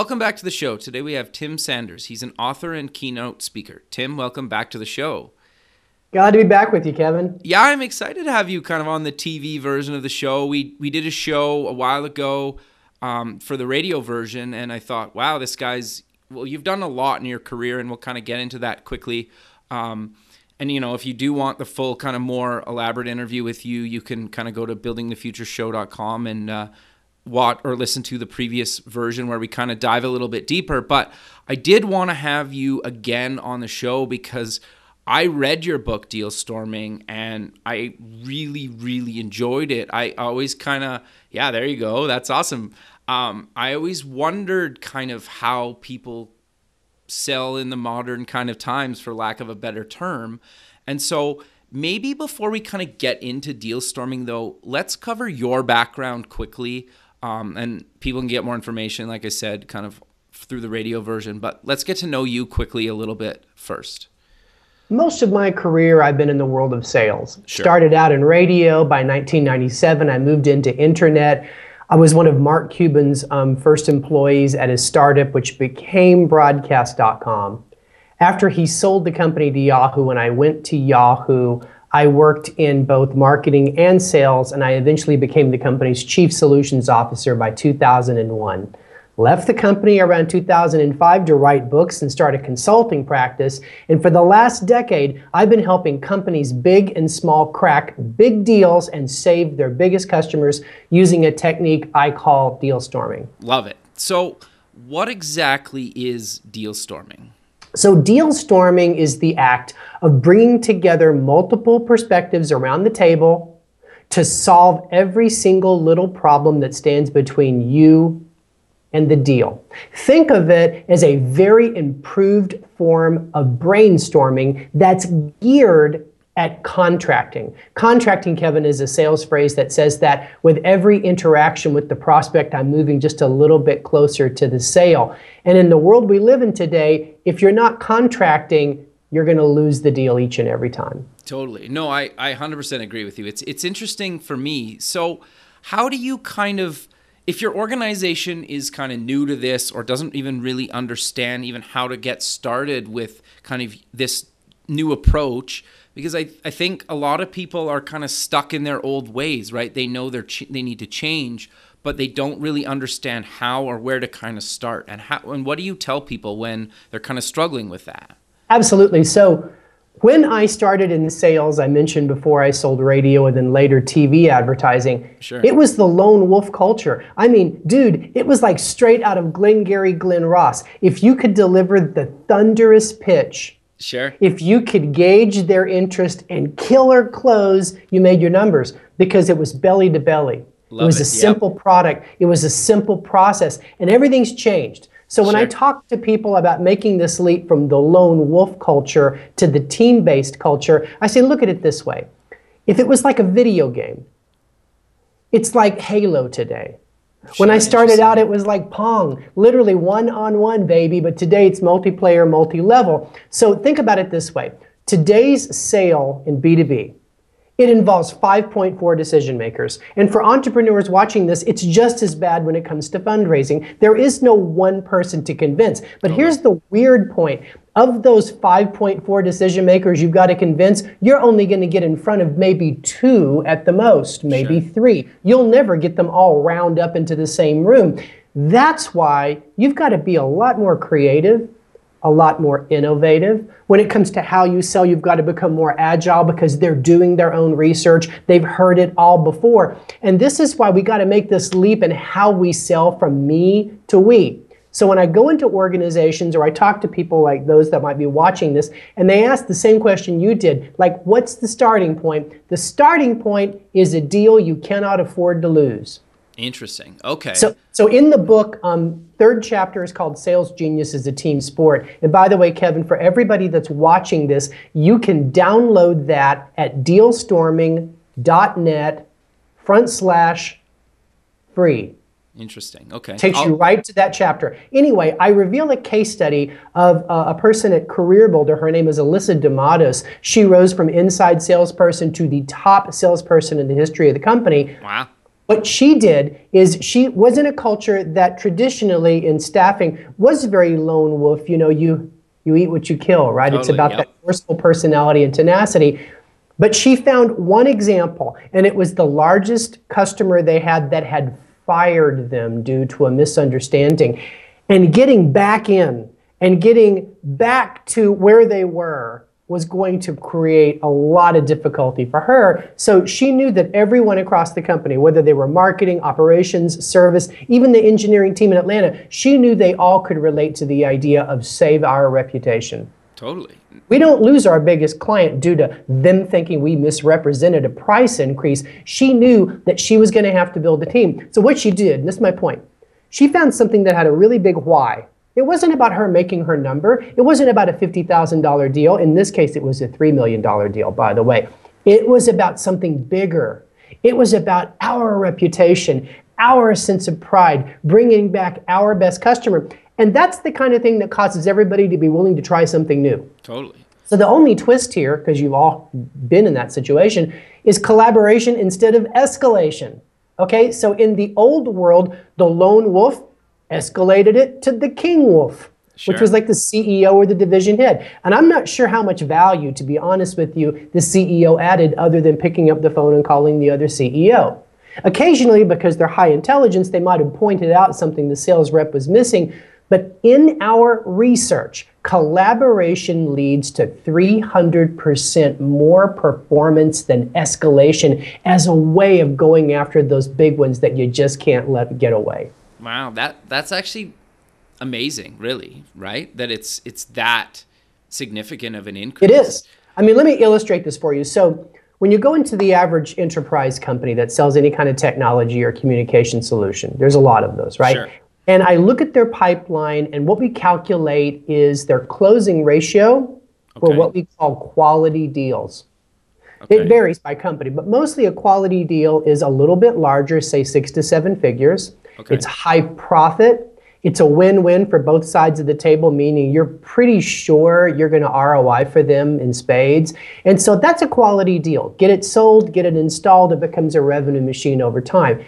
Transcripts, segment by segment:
welcome back to the show. Today we have Tim Sanders. He's an author and keynote speaker. Tim, welcome back to the show. Glad to be back with you, Kevin. Yeah, I'm excited to have you kind of on the TV version of the show. We did a show a while ago for the radio version, and I thought, wow, this guy's, well, you've done a lot in your career, and we'll kind of get into that quickly. And, you know, if you do want the full kind of more elaborate interview with you, you can kind of go to buildingthefutureshow.com and watch or listen to the previous version where we kind of dive a little bit deeper. But I did want to have you again on the show because I read your book, Deal Storming, and I really, really enjoyed it. I always kind of, yeah, there you go. That's awesome. I always wondered kind of how people sell in the modern kind of times, for lack of a better term. And so maybe before we kind of get into deal storming, though, let's cover your background quickly. And people can get more information, like I said, kind of through the radio version. But let's get to know you quickly a little bit first. Most of my career, I've been in the world of sales. Sure. Started out in radio. By 1997, I moved into internet. I was one of Mark Cuban's first employees at his startup, which became broadcast.com. After he sold the company to Yahoo and I went to Yahoo, I worked in both marketing and sales, and I eventually became the company's chief solutions officer by 2001. Left the company around 2005 to write books and start a consulting practice. And for the last decade, I've been helping companies big and small crack big deals and save their biggest customers using a technique I call deal storming. Love it. So what exactly is deal storming? So deal storming is the act of bringing together multiple perspectives around the table to solve every single little problem that stands between you and the deal. Think of it as a very improved form of brainstorming that's geared at contracting. Contracting, Kevin, is a sales phrase that says that with every interaction with the prospect, I'm moving just a little bit closer to the sale. And in the world we live in today, if you're not contracting, you're going to lose the deal each and every time. Totally. No, I 100% agree with you. It's interesting for me. So how do you kind of, if your organization is kind of new to this or doesn't even really understand even how to get started with kind of this new approach, because I think a lot of people are kind of stuck in their old ways, right? They know they need to change, but they don't really understand how or where to kind of start. And what do you tell people when they're kind of struggling with that? Absolutely. So when I started in sales, I mentioned before I sold radio and then later TV advertising. Sure. It was the lone wolf culture. I mean, dude, it was like straight out of Glengarry Glen Ross. If you could deliver the thunderous pitch, sure, if you could gauge their interest and killer close, you made your numbers because it was belly to belly. It was a simple product. It was a simple process, and everything's changed. So when I talk to people about making this leap from the lone wolf culture to the team-based culture, I say, look at it this way. If it was like a video game, it's like Halo today. When I started out, it was like Pong, literally one-on-one, baby, but today it's multiplayer, multi-level. So think about it this way. Today's sale in B2B, it involves 5.4 decision makers. And for entrepreneurs watching this, it's just as bad when it comes to fundraising. There is no one person to convince. But here's the weird point. Of those 5.4 decision makers you've got to convince, you're only going to get in front of maybe 2 at the most, maybe 3. You'll never get them all round up into the same room. That's why you've got to be a lot more creative, a lot more innovative. When it comes to how you sell, you've got to become more agile because they're doing their own research. They've heard it all before. And this is why we got to make this leap in how we sell from me to we. So when I go into organizations or I talk to people like those that might be watching this, and they ask the same question you did, like, what's the starting point? The starting point is a deal you cannot afford to lose. Interesting. Okay. So in the book, third chapter is called Sales Genius is a Team Sport. And by the way, Kevin, for everybody that's watching this, you can download that at dealstorming.net/free. Interesting. Okay. Takes you right to that chapter. Anyway, I reveal a case study of a person at Career Builder. Her name is Alyssa D'Amatos. She rose from inside salesperson to the top salesperson in the history of the company. Wow. What she did is she was in a culture that traditionally in staffing was very lone wolf. You know, you eat what you kill, right? Totally, it's about that forceful personality and tenacity. But she found one example, and it was the largest customer they had that had fired them due to a misunderstanding. And getting back in and getting back to where they were was going to create a lot of difficulty for her. So she knew that everyone across the company, whether they were marketing, operations, service, even the engineering team in Atlanta, she knew they all could relate to the idea of save our reputation. Totally. We don't lose our biggest client due to them thinking we misrepresented a price increase. She knew that she was going to have to build a team. So what she did, and this is my point, she found something that had a really big why. It wasn't about her making her number. It wasn't about a $50,000 deal. In this case, it was a $3 million deal, by the way. It was about something bigger. It was about our reputation, our sense of pride, bringing back our best customer. And that's the kind of thing that causes everybody to be willing to try something new. Totally. So the only twist here, because you've all been in that situation, is collaboration instead of escalation. Okay, so in the old world, the lone wolf escalated it to the king wolf, which was like the CEO or the division head. And I'm not sure how much value, to be honest with you, the CEO added other than picking up the phone and calling the other CEO. Occasionally, because they're high intelligence, they might have pointed out something the sales rep was missing. But in our research, collaboration leads to 300% more performance than escalation as a way of going after those big ones that you just can't let get away. Wow, that's actually amazing, really, right? That it's that significant of an increase. It is. I mean, let me illustrate this for you. So when you go into the average enterprise company that sells any kind of technology or communication solution, there's a lot of those, right? Sure. And I look at their pipeline, and what we calculate is their closing ratio for what we call quality deals. Okay. It varies by company, but mostly a quality deal is a little bit larger, say 6 to 7 figures. Okay. It's high profit. It's a win-win for both sides of the table, meaning you're pretty sure you're going to ROI for them in spades. And so that's a quality deal. Get it sold, get it installed, it becomes a revenue machine over time.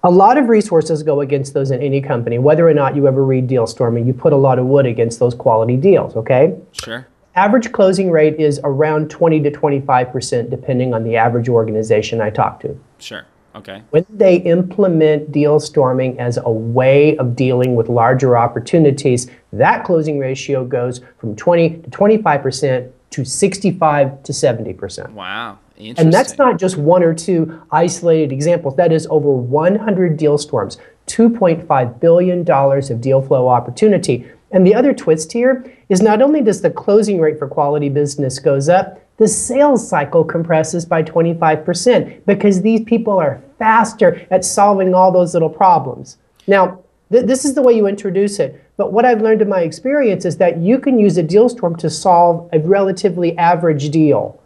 A lot of resources go against those in any company. Whether or not you ever read Deal Storming, you put a lot of wood against those quality deals, okay? Sure. Average closing rate is around 20 to 25%, depending on the average organization I talk to. Sure. Okay. When they implement deal storming as a way of dealing with larger opportunities, that closing ratio goes from 20 to 25% to 65 to 70%. Wow. Interesting. And that's not just one or two isolated examples. That is over 100 deal storms, $2.5 billion of deal flow opportunity. And the other twist here is not only does the closing rate for quality business goes up, the sales cycle compresses by 25% because these people are faster at solving all those little problems. Now, this is the way you introduce it. But what I've learned in my experience is that you can use a deal storm to solve a relatively average deal.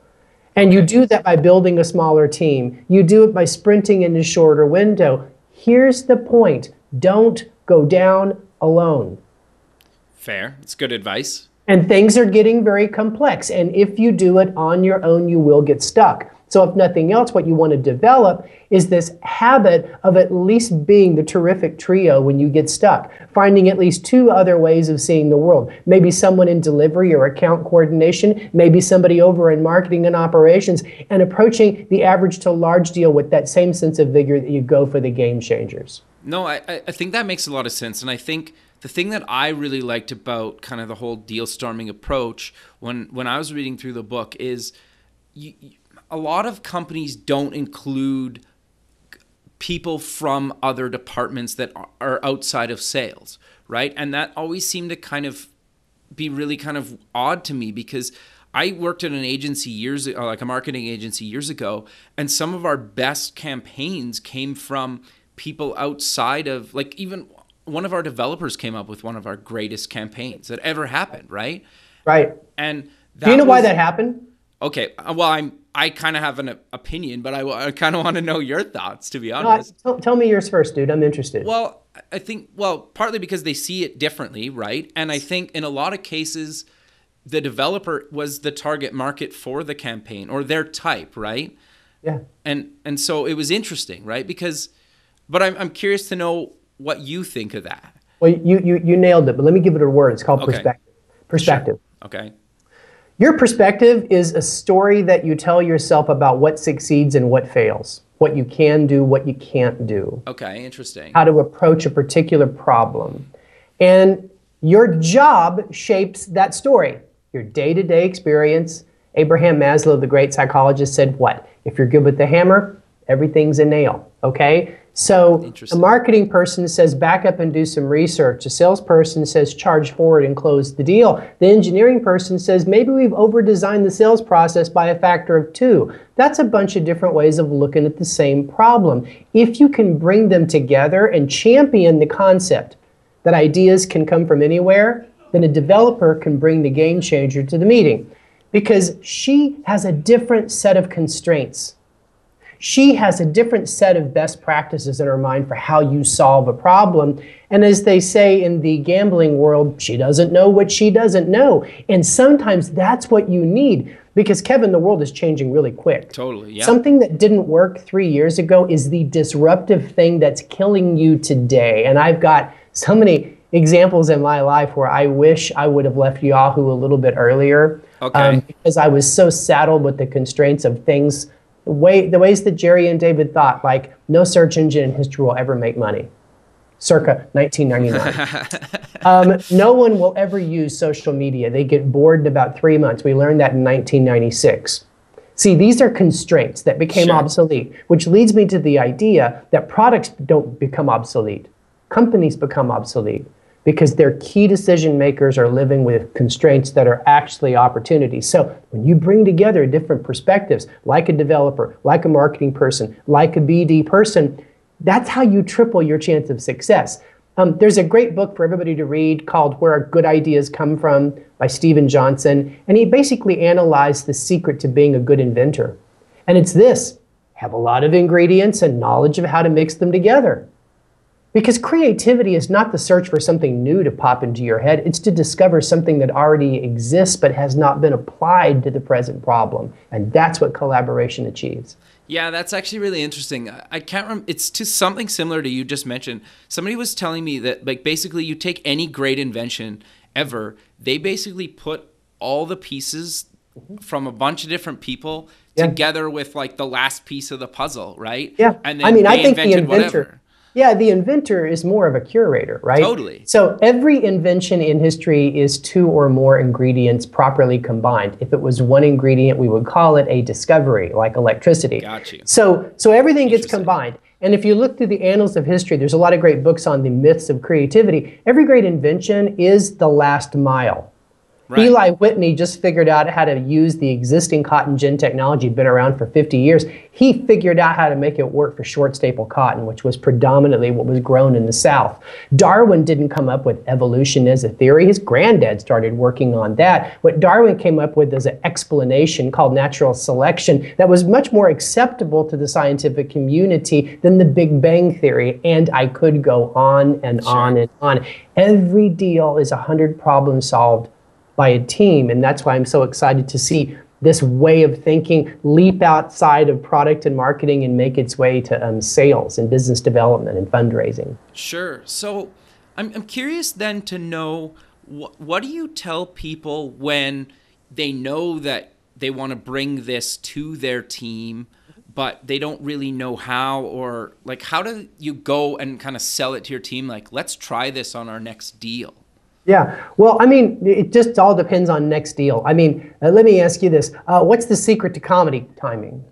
And you do that by building a smaller team. You do it by sprinting in a shorter window. Here's the point. Don't go down alone. Fair. It's good advice. And things are getting very complex. And if you do it on your own, you will get stuck. So if nothing else, what you want to develop is this habit of at least being the terrific trio when you get stuck. Finding at least 2 other ways of seeing the world. Maybe someone in delivery or account coordination, maybe somebody over in marketing and operations, and approaching the average to large deal with that same sense of vigor that you go for the game changers. No, I think that makes a lot of sense. And I think the thing that I really liked about kind of the whole deal storming approach when I was reading through the book is a lot of companies don't include people from other departments that are outside of sales, right? And that always seemed to kind of be really kind of odd to me because I worked at an agency years ago, like a marketing agency years ago, and some of our best campaigns came from people outside of, like even one of our developers came up with one of our greatest campaigns that ever happened, right? Right. And do you know why that happened? Okay, well, I kind of have an opinion, but I kind of want to know your thoughts, to be honest. No, tell me yours first, dude. I'm interested. Well, I think, partly because they see it differently, right? And I think in a lot of cases, the developer was the target market for the campaign or their type, right? Yeah. And so it was interesting, right? But I'm curious to know what you think of that. Well, you nailed it, but let me give it a word. It's called perspective. Perspective. Sure. Okay. Your perspective is a story that you tell yourself about what succeeds and what fails, what you can do, what you can't do. Okay, interesting. How to approach a particular problem. And your job shapes that story, your day-to-day experience. Abraham Maslow, the great psychologist, said what? If you're good with the hammer, everything's a nail, okay? So a marketing person says back up and do some research. A salesperson says charge forward and close the deal. The engineering person says maybe we've over-designed the sales process by a factor of 2. That's a bunch of different ways of looking at the same problem. If you can bring them together and champion the concept that ideas can come from anywhere, then a developer can bring the game changer to the meeting because she has a different set of constraints. She has a different set of best practices in her mind for how you solve a problem. And as they say in the gambling world, she doesn't know what she doesn't know. And sometimes that's what you need because, Kevin, the world is changing really quick. Totally, yeah. Something that didn't work 3 years ago is the disruptive thing that's killing you today. And I've got so many examples in my life where I wish I would have left Yahoo a little bit earlier. Okay. Because I was so saddled with the constraints of things, the ways that Jerry and David thought, like no search engine in history will ever make money, circa 1999. No one will ever use social media. They get bored in about 3 months. We learned that in 1996. See, these are constraints that became obsolete, which leads me to the idea that products don't become obsolete. Companies become obsolete because their key decision makers are living with constraints that are actually opportunities. So when you bring together different perspectives, like a developer, like a marketing person, like a BD person, that's how you triple your chance of success. There's a great book for everybody to read called Where Good Ideas Come From by Steven Johnson. And he basically analyzed the secret to being a good inventor. And it's this: have a lot of ingredients and knowledge of how to mix them together. Because creativity is not the search for something new to pop into your head. It's to discover something that already exists but has not been applied to the present problem. And that's what collaboration achieves. Yeah, that's actually really interesting. I can't remember. It's to something similar to you just mentioned. Somebody was telling me that, like, basically you take any great invention ever, they basically put all the pieces from a bunch of different people together with, like, the last piece of the puzzle, right? Yeah. And then I think the inventor... Whatever. Yeah, the inventor is more of a curator, right? Totally. So every invention in history is 2 or more ingredients properly combined. If it was one ingredient, we would call it a discovery, like electricity. Got you. So everything gets combined. And if you look through the annals of history, there's a lot of great books on the myths of creativity. Every great invention is the last mile. Right. Eli Whitney just figured out how to use the existing cotton gin technology, been around for 50 years. He figured out how to make it work for short staple cotton, which was predominantly what was grown in the South. Darwin didn't come up with evolution as a theory. His granddad started working on that. What Darwin came up with is an explanation called natural selection that was much more acceptable to the scientific community than the Big Bang theory. And I could go on and on and on. Every deal is 100 problems solved by a team, and that's why I'm so excited to see this way of thinking leap outside of product and marketing and make its way to sales and business development and fundraising. Sure. So I'm curious then to know, what do you tell people when they know that they want to bring this to their team, but they don't really know how, or like, how do you go and kind of sell it to your team? Like, let's try this on our next deal. Yeah, well, I mean, it just all depends on next deal. I mean, let me ask you this. What's the secret to comedy? Timing.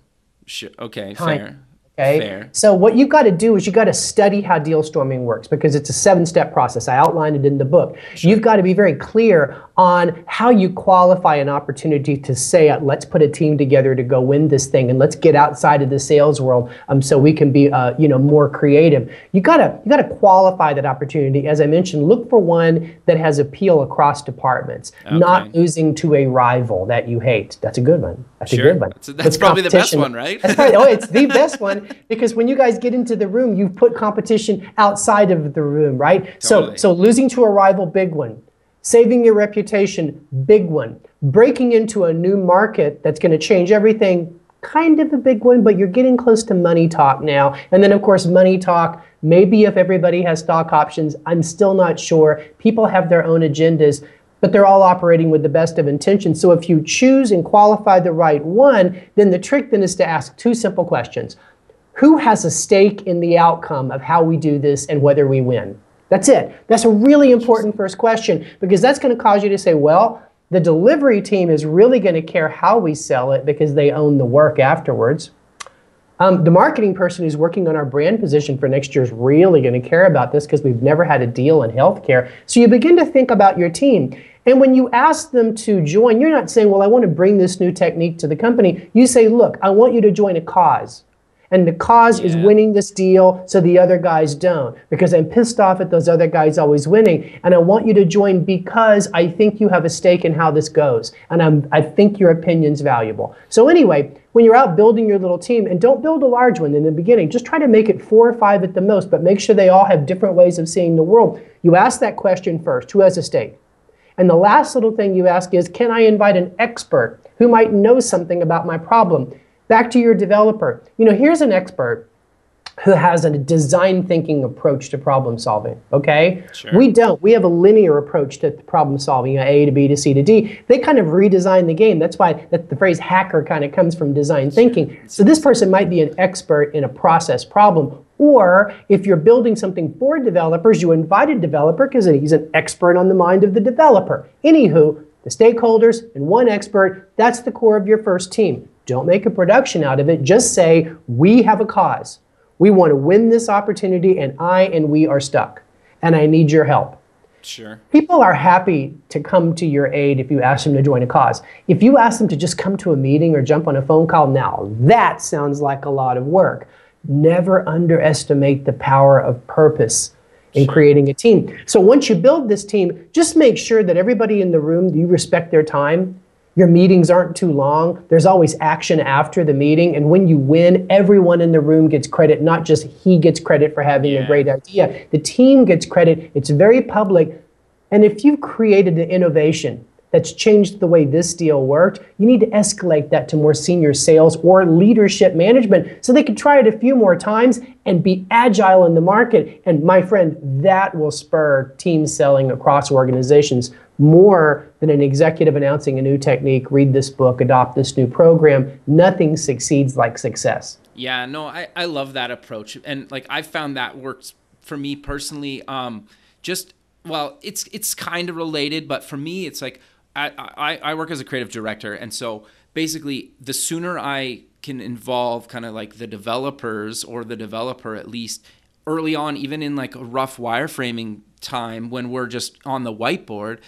Sure. Okay, fair. Okay. Fair. So what you've got to do is you've got to study how deal storming works, because it's a 7-step process. I outlined it in the book. Sure. You've got to be very clear on how you qualify an opportunity to say, let's put a team together to go win this thing, and let's get outside of the sales world so we can be more creative. You got to qualify that opportunity. As I mentioned, look for one that has appeal across departments, not losing to a rival that you hate. That's a good one. That's a good one. That's probably the best one, right? That's right. Oh, it's the best one. Because when you guys get into the room, you've put competition outside of the room, right? Totally. So losing to a rival, big one. Saving your reputation, big one. Breaking into a new market that's going to change everything, kind of a big one, but you're getting close to money talk now. And then, of course, money talk, maybe if everybody has stock options, I'm still not sure. People have their own agendas, but they're all operating with the best of intentions. So if you choose and qualify the right one, then the trick then is to ask two simple questions. Who has a stake in the outcome of how we do this and whether we win? That's it. That's a really important first question, because that's going to cause you to say, well, the delivery team is really going to care how we sell it because they own the work afterwards. The marketing person who's working on our brand position for next year is really going to care about this because we've never had a deal in healthcare. So you begin to think about your team. And when you ask them to join, you're not saying, well, I want to bring this new technique to the company. You say, look, I want you to join a cause. And the cause is winning this deal so the other guys don't, because I'm pissed off at those other guys always winning. And I want you to join because I think you have a stake in how this goes. And I think your opinion's valuable. So anyway, when you're out building your little team, and don't build a large one in the beginning, just try to make it 4 or 5 at the most, but make sure they all have different ways of seeing the world. You ask that question first, who has a stake? And the last little thing you ask is, can I invite an expert who might know something about my problem? Back to your developer. You know, here's an expert who has a design thinking approach to problem solving, okay? Sure. We don't. We have a linear approach to problem solving, A to B to C to D. They kind of redesign the game. That's why the phrase hacker kind of comes from design thinking. So this person might be an expert in a process problem. Or if you're building something for developers, you invite a developer because he's an expert on the mind of the developer. Anywho, the stakeholders and one expert, that's the core of your first team. Don't make a production out of it. Just say, we have a cause. We want to win this opportunity, and we are stuck. And I need your help. Sure. People are happy to come to your aid if you ask them to join a cause. If you ask them to just come to a meeting or jump on a phone call, now that sounds like a lot of work. Never underestimate the power of purpose in creating a team. So once you build this team, just make sure that everybody in the room, you respect their time. Your meetings aren't too long. There's always action after the meeting. And when you win, everyone in the room gets credit, not just he gets credit for having a great idea. The team gets credit. It's very public. And if you've created an innovation that's changed the way this deal worked, you need to escalate that to more senior sales or leadership management so they can try it a few more times and be agile in the market. And my friend, that will spur team selling across organizations more than an executive announcing a new technique, read this book, adopt this new program. Nothing succeeds like success. Yeah, no, I love that approach. And like I found that works for me personally. It's kind of related, but for me, it's like I work as a creative director. And so basically the sooner I can involve kind of like the developers or the developer at least early on, even in like a rough wireframing time when we're just on the whiteboard,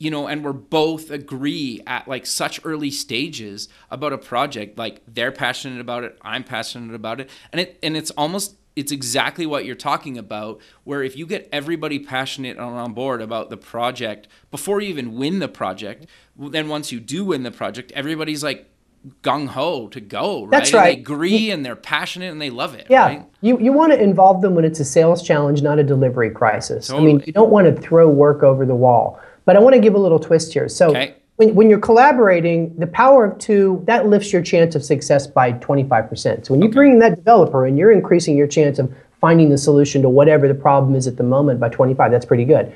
you know, and we're both agree at like such early stages about a project, like they're passionate about it, I'm passionate about it. And it's exactly what you're talking about, where if you get everybody passionate and on board about the project before you even win the project, then once you do win the project, everybody's like gung-ho to go, right? That's right. And they agree and they're passionate and they love it, yeah. right? You want to involve them when it's a sales challenge, not a delivery crisis. Totally. I mean, you don't want to throw work over the wall. But I want to give a little twist here. So when you're collaborating, the power of 2, that lifts your chance of success by 25%. So when you bring in that developer and you're increasing your chance of finding the solution to whatever the problem is at the moment by 25, that's pretty good.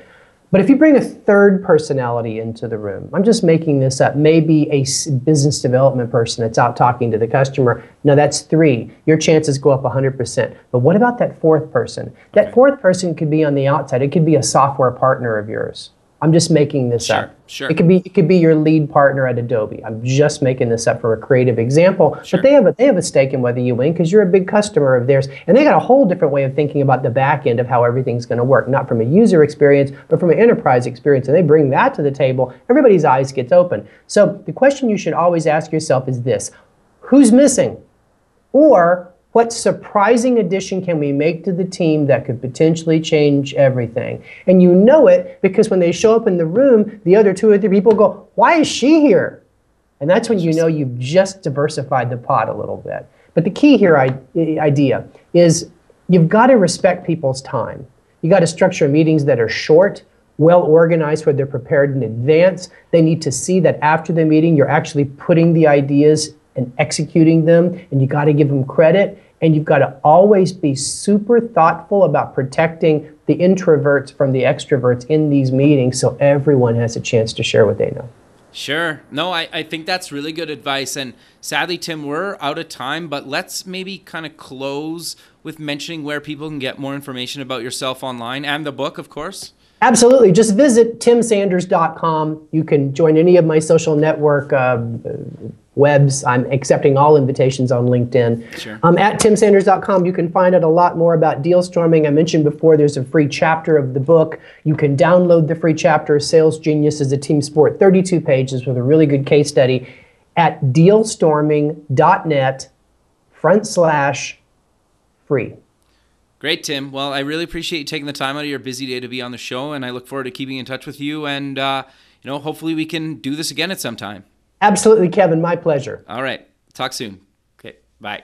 But if you bring a third personality into the room, I'm just making this up, maybe a business development person that's out talking to the customer, now that's 3. Your chances go up 100%. But what about that fourth person? That fourth person could be on the outside. It could be a software partner of yours. I'm just making this up. Sure. It could be your lead partner at Adobe. I'm just making this up for a creative example. Sure. But they have a stake in whether you win because you're a big customer of theirs, and they got a whole different way of thinking about the back end of how everything's going to work, not from a user experience, but from an enterprise experience. And they bring that to the table. Everybody's eyes gets open. So the question you should always ask yourself is this: who's missing? Or what surprising addition can we make to the team that could potentially change everything? And you know it because when they show up in the room, the other 2 or 3 people go, why is she here? And that's when you know you've just diversified the pot a little bit. But the key here idea is you've got to respect people's time. You got to structure meetings that are short, well organized, where they're prepared in advance. They need to see that after the meeting, you're actually putting the ideas and executing them, and you got to give them credit, and you've got to always be super thoughtful about protecting the introverts from the extroverts in these meetings so everyone has a chance to share what they know. Sure. No, I think that's really good advice. And sadly, Tim, we're out of time, but let's maybe kind of close with mentioning where people can get more information about yourself online and the book, of course. Absolutely. Just visit timsanders.com. You can join any of my social network webs. I'm accepting all invitations on LinkedIn. Sure. At timsanders.com, you can find out a lot more about deal storming. I mentioned before there's a free chapter of the book. You can download the free chapter, Sales Genius is a Team Sport, 32 pages with a really good case study at dealstorming.net/free. Great, Tim. Well, I really appreciate you taking the time out of your busy day to be on the show, and I look forward to keeping in touch with you. And, hopefully we can do this again at some time. Absolutely, Kevin. My pleasure. All right. Talk soon. Okay. Bye.